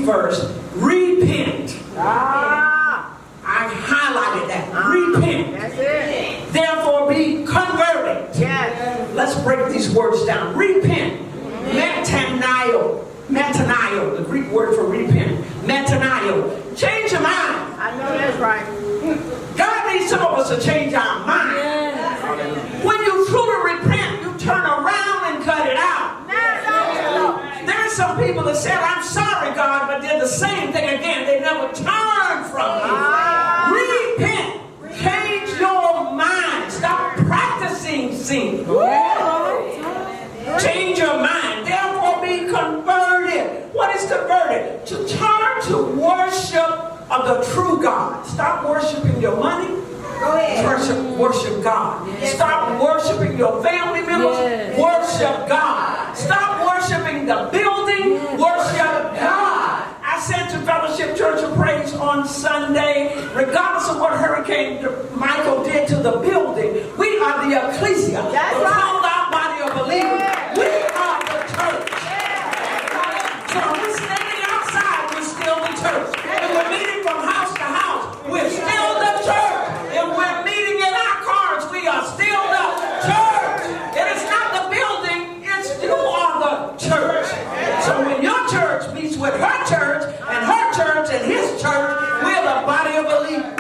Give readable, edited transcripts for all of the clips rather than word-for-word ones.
verse, repent. I highlighted that. Repent. That's it. Therefore be converted. Yes. Let's break these words down. Repent. Metanoia. Metanoia, the Greek word for repent. Metanoia. Change your mind. I know that's right. God needs some of us to change our mind. Yes. When you truly repent, you turn around and cut it out. There are some people that said, I'm sorry, God, but did the same thing again. They never turned from you. Repent. Change your mind. Stop practicing sin. Change your mind. Therefore be converted. What is converted? To turn to worship of the true God. Stop worshiping your money. Worship God. Stop worshiping your family members. Worship God. Stop worshiping the building. Worship God. I said to Fellowship Church of Praise on Sunday, regardless of what Hurricane Michael did to the building, we are the ecclesia. That's the called out body of believers. We are the church. So if we're standing outside, we're still the church. If we're meeting from house to house, we're still the church. If we're meeting in our cars, we are still the church. It is not the building, it's you are the church. So when your church meets with her church and his church, we're the body of believers.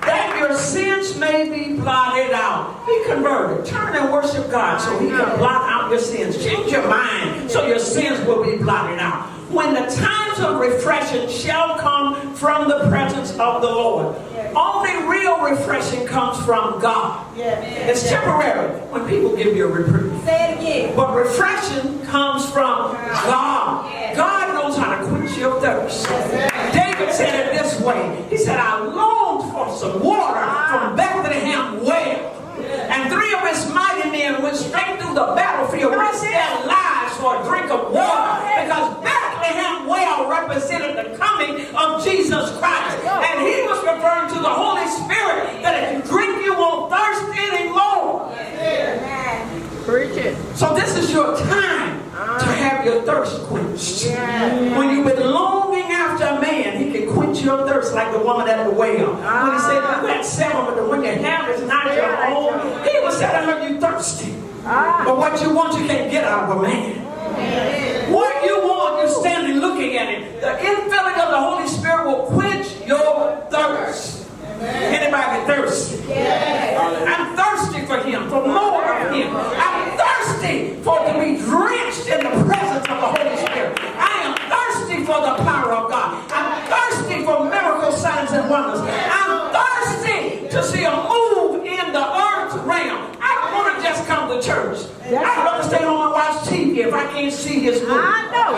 That your sins may be blotted out. Be converted. Turn and worship God so he can blot out your sins. Change your mind so your sins will be blotted out. When the times of refreshing shall come from the presence of the Lord. Only real refreshing comes from God. It's temporary when people give you a reprieve. Say it again. But refreshing comes from God. God knows how to quench your thirst. David said it this way. He said, I longed for some water from Bethlehem well. And 3 of his mighty men went straight through the battlefield, risked their lives for a drink of water. Because Bethlehem well represented the coming of Jesus Christ. And he was referring to the Holy Spirit, that if you drink, you won't thirst anymore. Preach it. So this is your time to have your thirst quenched. When you've been longing after a man, he can quench your thirst like the woman at the well. When he said, you had 7, but when you have is not your own, he was telling her you thirsty. But what you want, you can't get out of a man. What you want, you're standing looking at it. The infilling of the Holy Spirit will quench your thirst. Anybody thirsty? I'm thirsty for him, for more of him. I'm thirsty for to be drenched in the presence of the Holy Spirit. I am thirsty for the power of God. I'm thirsty for miracle signs and wonders. I'm thirsty to see a move in the earth realm. I don't want to just come to church. I'd rather stay home and watch TV if I can't see his move. I know.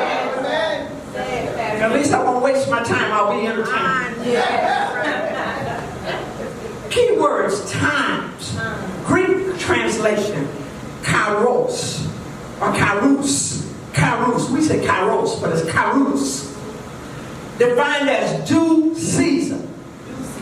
At least I won't waste my time. I'll be entertained. Keywords, times. Greek translation, kairos, or kairos. Kairos, we say kairos, but it's kairos. Defined as due season.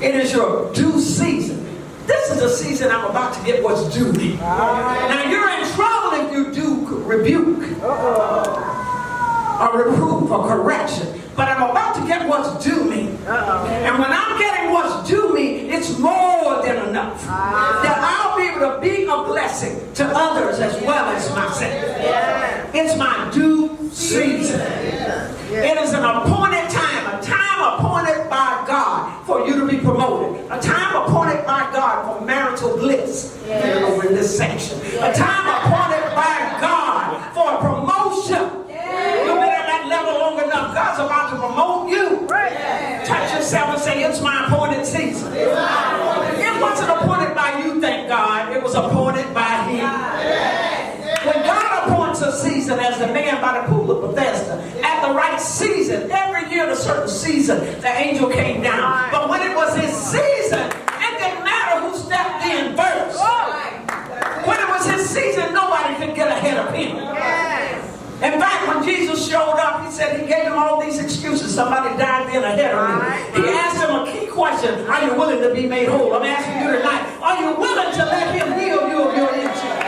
It is your due season. This is the season I'm about to get what's due me. Now you're in trouble if you do rebuke, or reprove, or correction. But I'm about to get what's due me. And when I'm getting what's due me, it's more than enough. That I'll be able to be a blessing to others as well as myself. It's my due season. It is an appointed time, a time appointed by God for you to be promoted. A time appointed by God for marital bliss. Over in this section. A time appointed by God for a promotion. You've been at that level long enough. God's about to promote you. Touch yourself and say, it's my appointed season. It wasn't appointed by you, thank God. It was appointed by him. When God appoints a season, as the man by the pool of Bethesda, at the right season, every year at a certain season, the angel came down. But when it was his season, it didn't matter who stepped in first. When it was his season, nobody could get ahead of him. In fact, when Jesus showed up, he said he gave him all these excuses. Somebody died then ahead of me. He asked him a key question. Are you willing to be made whole? I'm asking you tonight. Are you willing to let him heal you of your injury?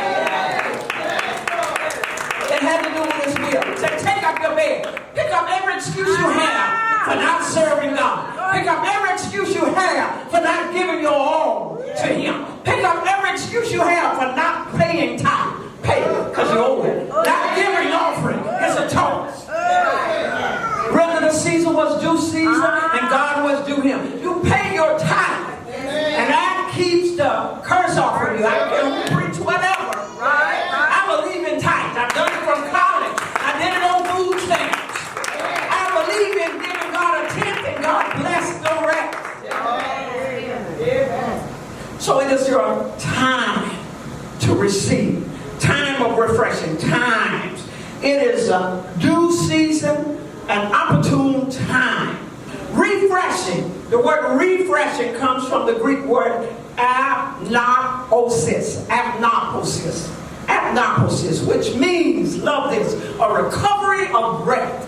is a due season, an opportune time. Refreshing. The word refreshing comes from the Greek word apnoposis. Apnoposis. Apnoposis, which means, love this, a recovery of breath.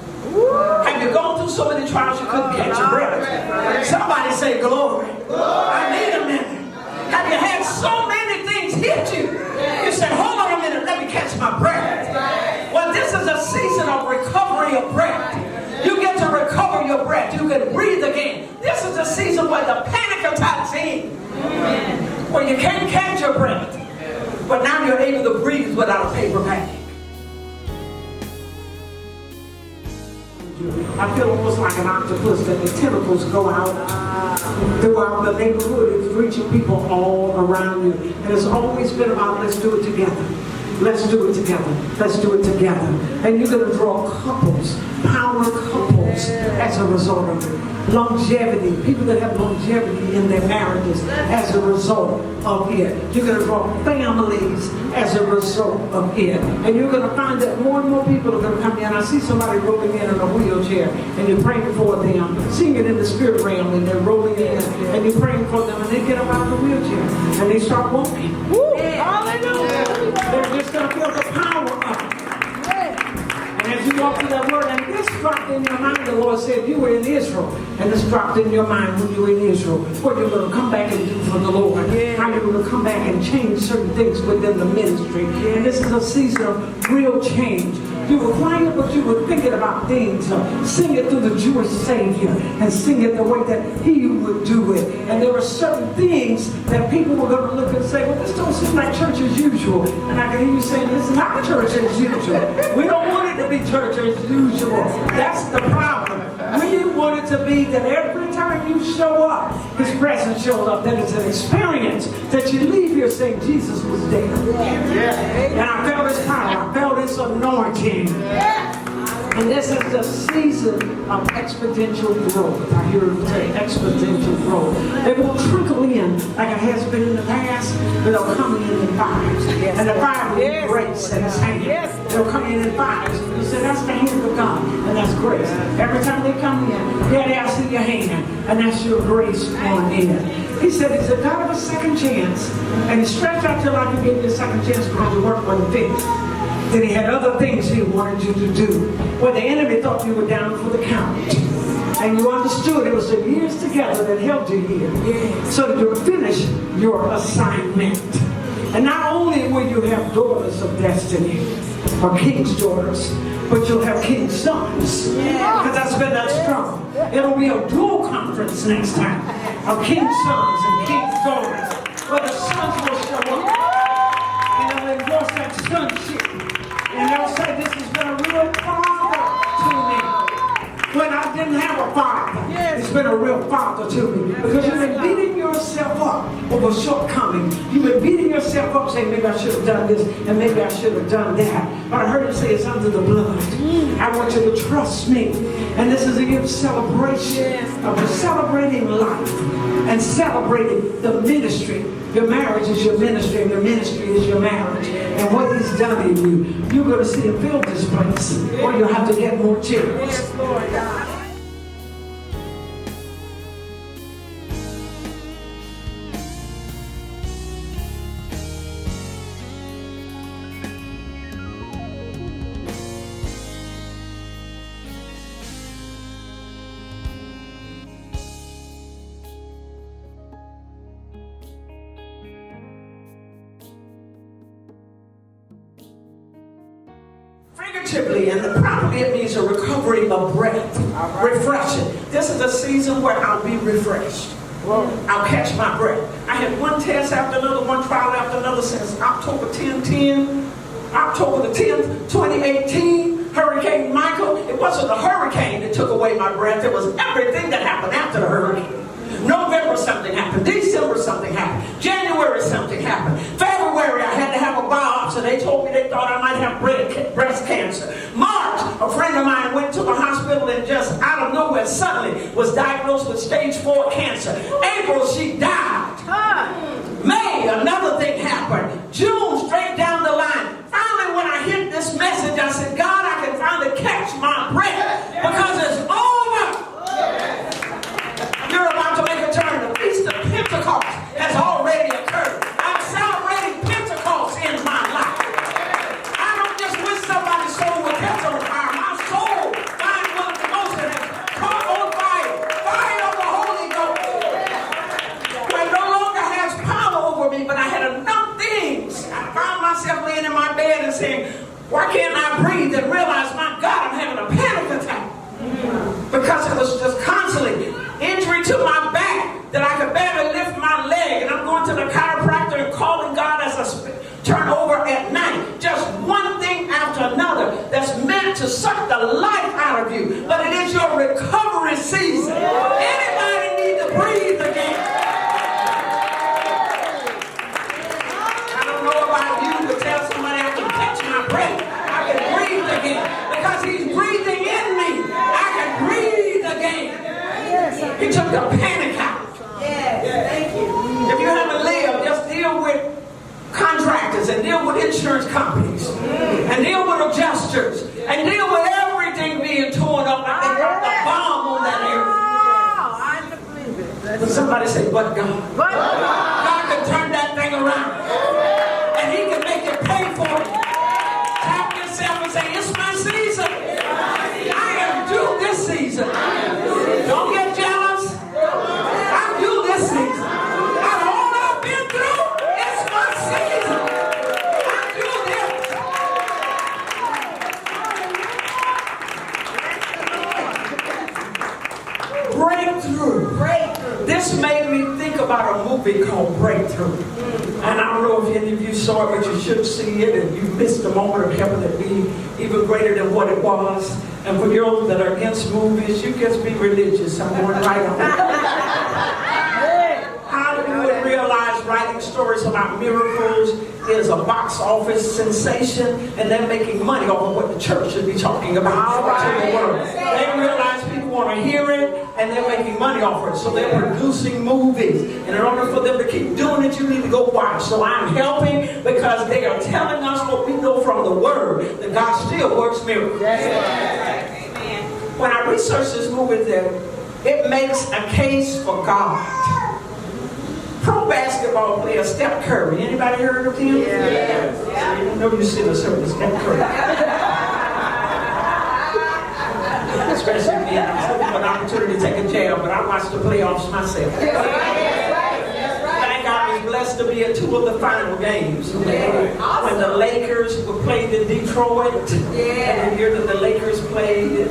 Have you gone through so many trials you couldn't catch your breath? Somebody say glory. I need a minute. Have you had so many things hit you? You said, hold on a minute, let me catch my breath. Well, this is a season of recovery of breath. You get to recover your breath. You can breathe again. This is a season where the panic attacks in. Where you can't catch your breath. But now you're able to breathe without a paper bag. I feel almost like an octopus that the tentacles go out throughout the neighborhood. It's reaching people all around you. And it's always been about, let's do it together. Let's do it together. Let's do it together. And you're going to draw couples, power couples as a result of it. Longevity, people that have longevity in their marriages as a result of it. You're going to draw families as a result of it. And you're going to find that more and more people are going to come in. I see somebody rolling in a wheelchair and you're praying for them, seeing it in the spirit realm, and they're rolling in and you're praying for them, and they get up out of the wheelchair and they start walking. Woo! Hallelujah! They're just going to feel the power of it. And as you walk through that word, and this dropped in your mind, the Lord said, you were in Israel. And this dropped in your mind when you were in Israel. What you're going to come back and do for the Lord. How you're going to come back and change certain things within the ministry. And this is a season of real change. You were quiet, but you were thinking about things. Sing it through the Jewish Savior. And sing it the way that He would do it. And there were certain things that people were going to look and say, well, this don't seem like church as usual. And I can hear you saying, it's not church as usual. We don't want it to be church as usual. That's the problem. We want it to be that every time you show up, His presence shows up. That it's an experience that you leave here saying Jesus was there. And I felt His power. I felt His anointing. And this is the season of exponential growth. I hear Him say exponential growth. They won't trickle in like it has been in the past, but they'll come in fives. And the five will be grace and His hand. They'll come in fives. And you say, that's the hand of God, and that's grace. Every time they come in, Daddy, I see your hand, and that's your grace on in. He said He's a God of a second chance, and He stretched out your life and gave you a second chance because your work wasn't finished. Then He had other things He wanted you to do. When the enemy thought you were down for the count. And you understood it was the years together that held you here. So that you would finish your assignment. And not only will you have daughters of destiny, or king's daughters, but you'll have king's sons. Because that's been that strong. It'll be a dual conference next time. Of king's sons and king's daughters. Where the sons will show up. And they'll endorse that sonship. And they'll say, this has been a real father to me. When I didn't have a father, it's been a real father to me. Because you've been beating yourself up over shortcomings. You've been beating yourself up saying, maybe I should have done this and maybe I should have done that. But I heard Him say it's under the blood. I want you to trust me. And this is a year of celebration, of celebrating life and celebrating the ministry. Your marriage is your ministry, and your ministry is your marriage. And what He's done in you, you're going to see Him fill this place, or you'll have to get more chairs. Yes, Lord God. Figuratively, and properly it means a recovery of breath, refreshing. This is a season where I'll be refreshed. I'll catch my breath. I had one test after another, one trial after another since October the 10th, 2018, Hurricane Michael. It wasn't the hurricane that took away my breath. It was everything that happened after the hurricane. November something happened. December something happened. January something happened. February I had to have a biopsy. They told me they thought I might have breast cancer. March, a friend of mine went to the hospital and just out of nowhere suddenly was diagnosed with stage 4 cancer. April, she died. May, another thing happened. June, straight down the line. Finally, when I hit this message, I said, God, I can finally to suck the life out of you, but it is your recovery season. Anybody need to breathe again? I don't know about you, but tell somebody I can catch my breath. I can breathe again because he's breathing in me. I can breathe again. He took the panic out. Thank you. If you haven't lived, just deal with contractors and deal with insurance companies and deal with adjusters and deal with everything being torn up like they dropped a bomb on that area. I believe it. But somebody say, but God. But God can turn that thing around. And he can make it pay for it. Tap yourself and say, it's my season. I am due this season. Don't get jealous. I'm due this season. Out of all I've been through, it's my season. I'm due this. Breakthrough. This made me think about a movie called Breakthrough. And I don't know if any of you saw it, but you should see it. And you missed the moment of heaven that be even greater than what it was. And for those that are against movies, you just be religious. I'm going right on. Hollywood realized writing stories about miracles is a box office sensation, and they're making money off of what the church should be talking about to the world. They realize people want to hear it, and they're making money off of it. So they're producing movies. And in order for them to keep doing it, you need to go watch. So I'm helping because they are telling us what we know from the Word, that God still works miracles. When I researched this movie, it makes a case for God. Pro basketball player Steph Curry. Anybody heard of him? Yeah. I know you see the service, Steph Curry. Especially me. I'm hoping for an opportunity to take a jab, but I watched the playoffs myself. Thank God I was blessed to be at 2 of the final games. When the Lakers were played in Detroit, and the year that the Lakers played in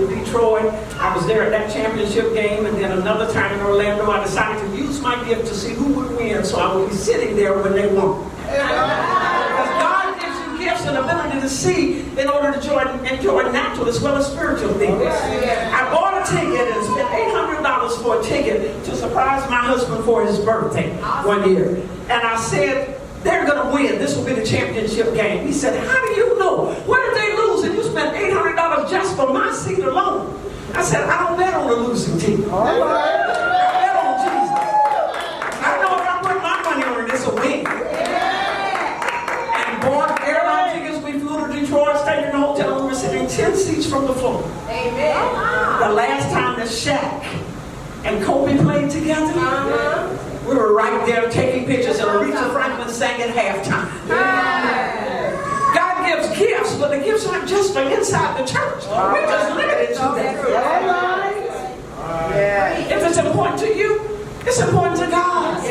Detroit, I was there at that championship game, and then another time in Orlando, I decided to use my gift to see who would win, so I would be sitting there when they won. Because God gives you gifts and ability to see in order to enjoy natural as well as spiritual things. I bought a ticket and spent $800 for a ticket to surprise my husband for his birthday one year. And I said, they're going to win. This will be the championship game. He said, how do you know? What if they lose and you spent $800 just for my seat alone? I said, I don't bet on the losing team. I bet on Jesus. I know if I put my money on it, it's a win. And bought airline tickets. We flew to Detroit, stayed in the hotel, and we were sitting 10 seats from the floor. The last time that Shaq and Kobe played together, we were right there taking pictures, and Aretha Franklin sang at halftime. God gives gifts, but the gifts aren't just for inside the church. We're just limited to that. If it's important to you, it's important to God.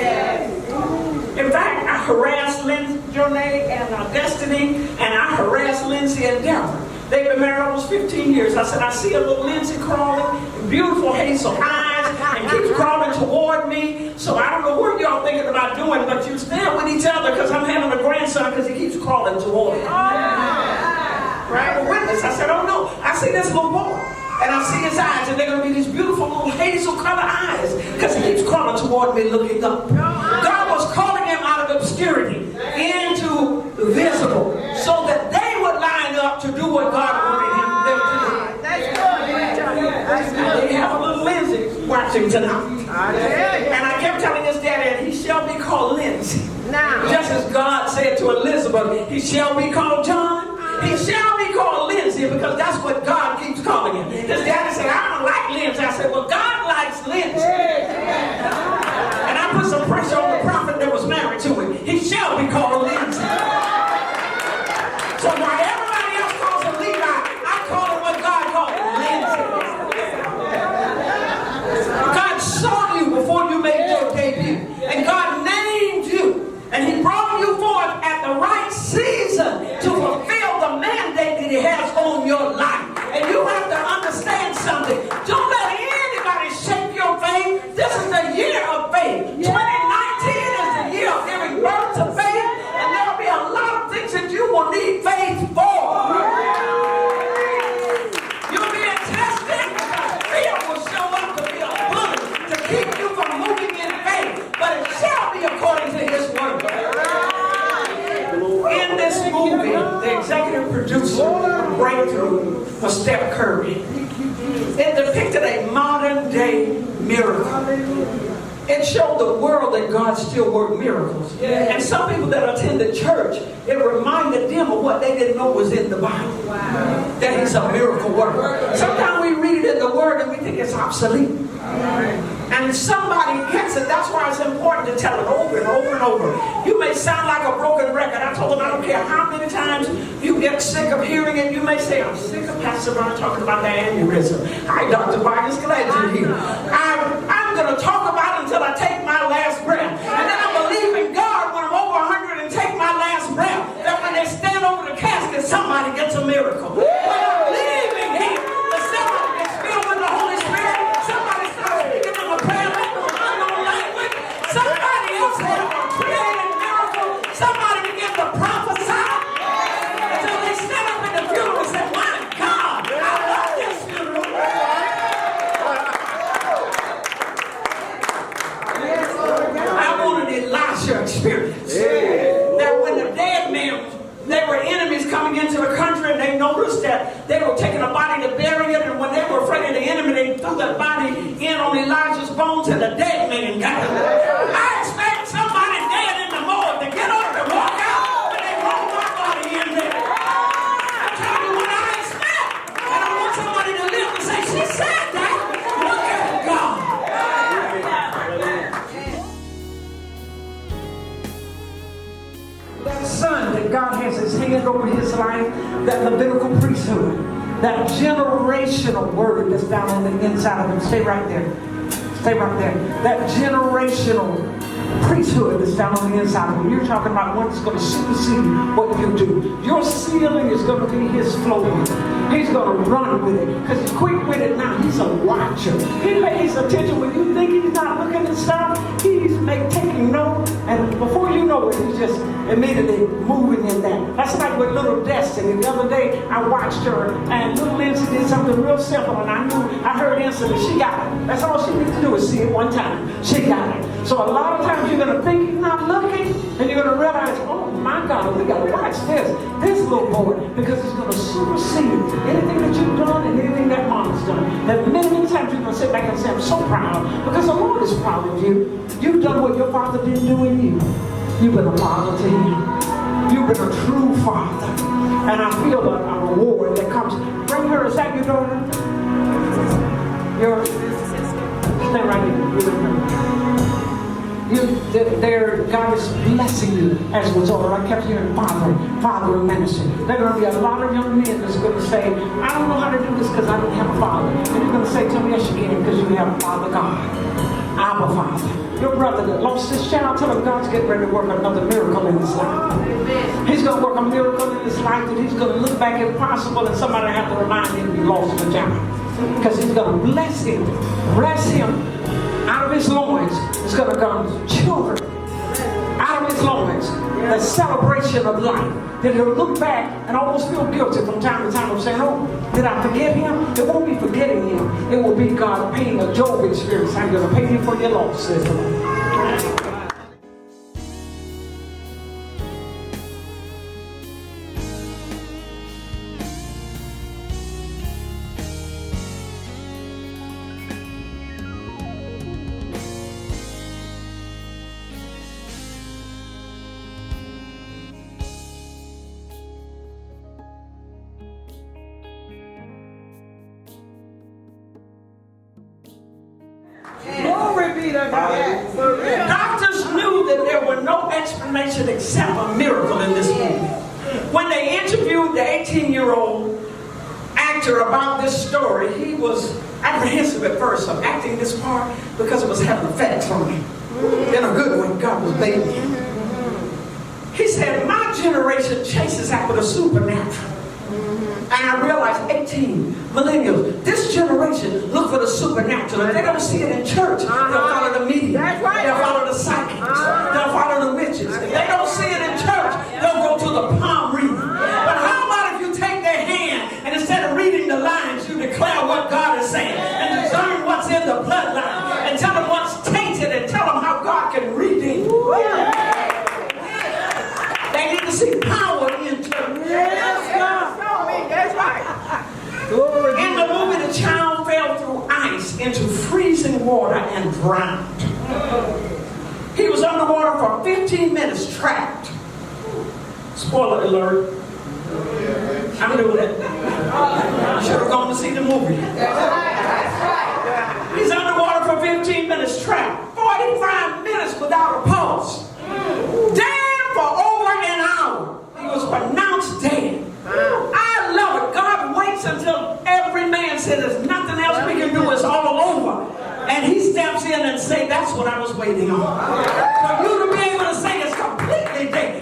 In fact, I harassed Jonay and Destiny, and I harassed Lindsay and Deborah. They've been married almost 15 years. I said, I see a little Lindsay crawling, beautiful hazel eyes, and keeps crawling toward me. So I don't know what y'all thinking about doing, but you stand with each other because I'm having a grandson because he keeps crawling toward me. Right? A witness. I said, oh no. I see this little boy, and I see his eyes, and they're going to be these beautiful little hazel color eyes because he keeps crawling toward me looking up. God was calling him out of obscurity into visible so that they would line up to do what God wanted them to do. They have a little Lindsay watching tonight. And I kept telling his daddy, and he shall be called Lindsay. Just as God said to Elizabeth, he shall be called John. He shall be called Lindsay because that's what God keeps calling him. His daddy said, I don't like Lindsay. I said, well, God likes Lindsay. And I put some pressure on the prophet that was married to him. He shall be called Lindsay. So while everybody else calls him Levi, I call him what God called him, Lindsay. God saw you before you made your debut. And God named you. And he brought you forth at the right season to fulfill the mandate that he has on your life. And you have to understand right through for Steph Curry. It depicted a modern day miracle. It showed the world that God still worked miracles. Yeah. And some people that attended church, it reminded them of what they didn't know was in the Bible. Wow. That He's a miracle worker. Sometimes we read it in the Word and we think it's obsolete. And somebody gets it. That's why it's important to tell it over and over and over. You may sound like a broken record. I told them I don't care how many times you get sick of hearing it. You may say, I'm sick of Pastor Ron talking about the aneurysm. Hi, Dr. Vargas, glad you're here. I'm going to talk about it until I take my last breath. And then I believe in God when I'm over 100 and take my last breath, that when they stand over the casket, somebody gets a miracle. When I'm leaving here, that somebody gets filled with the Holy Spirit, somebody starts speaking in a prayer language, unknown language, somebody else has a creative miracle, somebody begins to prophesy until they stand up in the funeral and say, my God, I love this funeral. I want an Elisha experience. That when the dead men, they were enemies coming into the country, and they noticed that they were taking a body to bury it, and when they were afraid of the enemy, they threw that body in on Elijah's bones, and the dead man got it. I expect somebody dead in the morgue to get up and walk out when they roll my body in there. I'm telling you what I expect. And I want somebody to live and say, she said that. Look at God. That son that God has His hand over his life, that Levitical priesthood, that generational word that's down on the inside of him. Stay right there. Stay right there. That generational priesthood that's down on the inside of him. You're talking about one that's going to supersede what you do. Your ceiling is going to be his floor. He's going to run with it because he's quick with it now. He's a watcher. He pays attention when you think he's not looking at stuff. He's taking note, and before you know it, he's just immediately moving in that. That's like with little Destiny. The other day, I watched her, and little Lindsay did something real simple, and I heard instantly, she got it. That's all she needs to do is see it one time. She got it. So a lot of times you're going to think he's not looking, and you're going to realize, oh my God, we got to watch this little boy, because it's going to supersede anything that you've done and anything that Mama's done. And many times you're going to sit back and say, I'm so proud, because the Lord is proud of you. You've done what your father didn't do in you. You've been a father to him. You've been a true father. And I feel a reward that comes. Bring her. Is that your daughter? Stay right here. You're with her. God is blessing you as was ordered. I kept hearing father in ministry. There are going to be a lot of young men that's going to say, I don't know how to do this because I don't have a father. And you're going to say to me, yes you can, because you have a Father God. I'm a father. Your brother that lost his child, tell him God's getting ready to work another miracle in his life. He's going to work a miracle in his life that he's going to look back if possible, and somebody have to remind him he lost a child. Because he's going to bless him out of his loins. It's going to come children out of his loins. The celebration of life. That he'll look back and almost feel guilty from time to time of saying, oh, did I forget him? It won't be forgetting him. It will be God paying a Job experience. I'm going to pay you for your loss, says the Lord. Doctors knew that there were no explanation except a miracle in this movie. When they interviewed the 18-year-old actor about this story, he was apprehensive at first of acting this part because it was having effects on him. In a good way, God was baiting him. He said, my generation chases after the supernatural. And I realized 18 millennials, this generation look for the supernatural. If they don't see it in church, they'll follow the media. They'll follow the psychics. They'll follow the witches. If they don't see it in church, they'll go to the palm reading. But how about if you take their hand and instead of reading the lines, you declare what God is saying and discern what's in the bloodline and tell them what's tainted and tell them how God can redeem. They need to see power in church. That's right. water and drowned. He was underwater for 15 minutes trapped. Spoiler alert. I'm doing it. Should have gone to see the movie. He's underwater for 15 minutes trapped. 45 minutes without a pulse. Dead for over an hour. He was pronounced dead. I love it. God waits until every man says there's nothing else we can do. It's all over. And he steps in and says, that's what I was waiting on. For you to be able to say it's completely dead.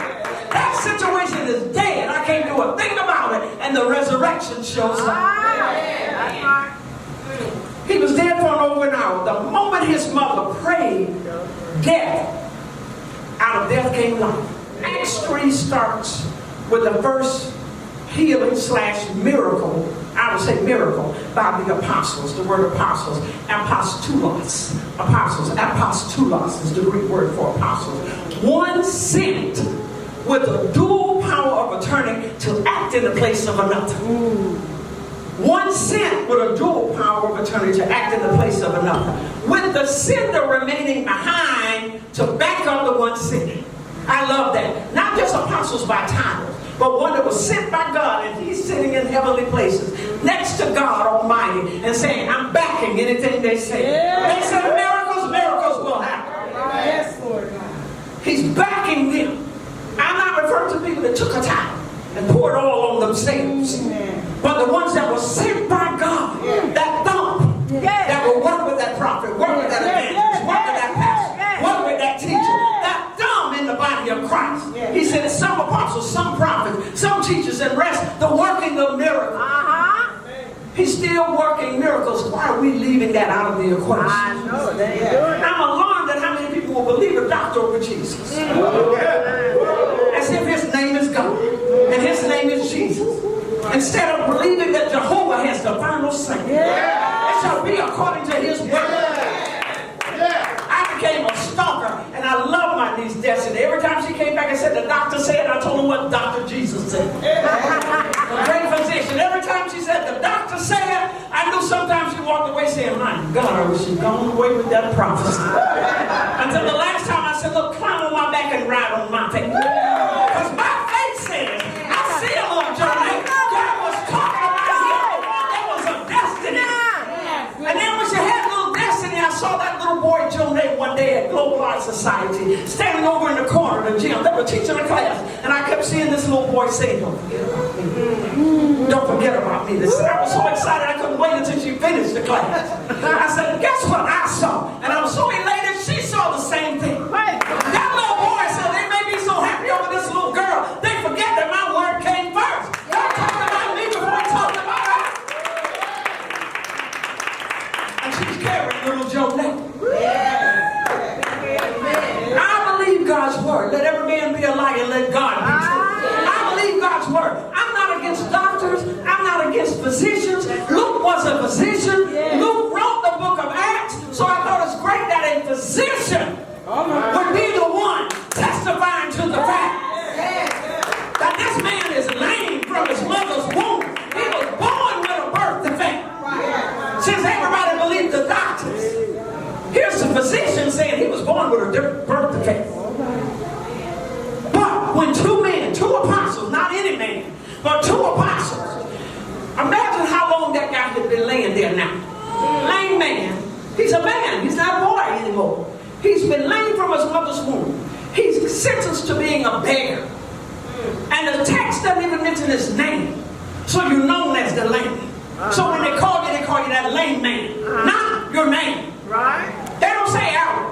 That situation is dead. I can't do a thing about it. And the resurrection shows up. He was dead for over an hour. The moment his mother prayed, death, out of death came life. Acts 3 starts with the first healing / miracle, I would say miracle, by the apostles. The word apostles, apostolos. Apostolos is the Greek word for apostles. One sent with the dual power of attorney to act in the place of another. One sent with a dual power of attorney to act in the place of another, with the sender remaining behind to back up the one sent. I love that. Not just apostles by title, but one that was sent by God, and he's sitting in heavenly places next to God Almighty and saying, I'm backing anything they say. They say miracles will happen. Yes, Lord. He's backing them. I'm not referring to people that took a time and poured all on themselves, but the ones that were sent by God, that thumb, that will work with that prophet, work with that evangelist, work with that pastor, work with that teacher, that thumb in the body of Christ. He said some apostles, some prophets, some teachers, and rest the working of miracles. He's still working miracles. Why are we leaving that out of the equation? I know. I'm alarmed at how many people will believe a doctor over Jesus. As if his name is God and his name is Jesus. Instead of believing that Jehovah has the final say. It shall be according to his word. I became a stalker, and I love my niece Destiny. Every time she came back and said, the doctor said, I told her what Dr. Jesus said. The great physician. Every time she said, the doctor said, I knew sometimes she walked away saying, my God, I wish she'd gone away with that prophecy. Until the last time I said, look, climb on my back and ride on my face. Because my faith says, I see a little journey. God was talking about you. There was a destiny. And then when she had little destiny, I saw that little boy, Jonah, one day at Globalized Society, standing over in the corner of the gym. They were teaching a class. And I kept seeing this little boy say, don't forget about me. Don't forget about me. I was so excited I couldn't wait until she finished the class. I said, guess what I saw? And I was so elated she saw the same thing. That little boy said they may be so happy over this little girl, they forget that my word came first. God talked about me before he talked about her. And she's carrying little Jonah. I believe God's word. Let every man be a liar and let God be true. I believe God's word. I'm not against doctors. I'm not against physicians. Luke was a physician. Luke wrote the book of Acts. So I thought it's great that a physician would be the one testifying to the fact that this man is lame from his mother's womb. He was born with a birth defect. Since everybody believed the doctors, here's the physician saying he was born with a birth defect. But when two men, two apostles, not any man, but two apostles, imagine how long that guy had been laying there now. Lame man. He's a man. He's not a boy anymore. He's been lame from his mother's womb. He's sentenced to being a beggar. And the text doesn't even mention his name. So you're known as the lame. So when they call you that lame man. Not your name. Right? They don't say Aaron.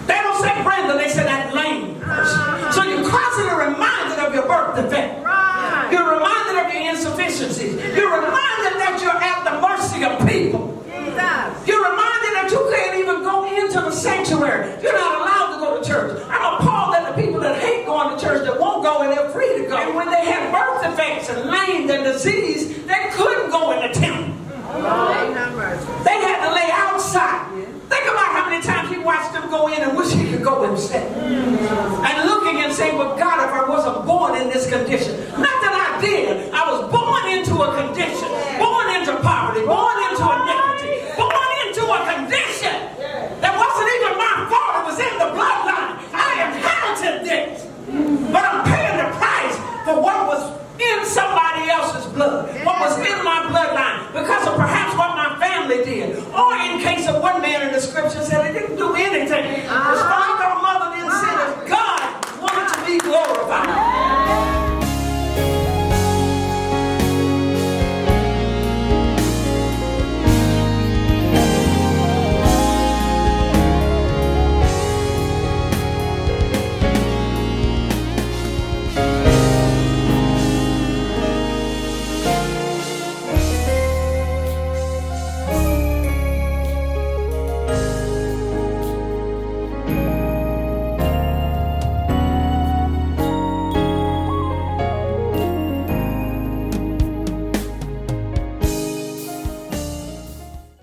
They don't say Brenda. They say that lame person. So you're constantly reminded of your birth defect. Right. You're reminded of your insufficiencies. You're reminded that you're at the mercy of people. You're reminded that you can't even go into the sanctuary. You're not allowed to go to church. I'm appalled at the people that hate going to church that won't go and they're free to go. And when they had birth defects and lame and disease, they couldn't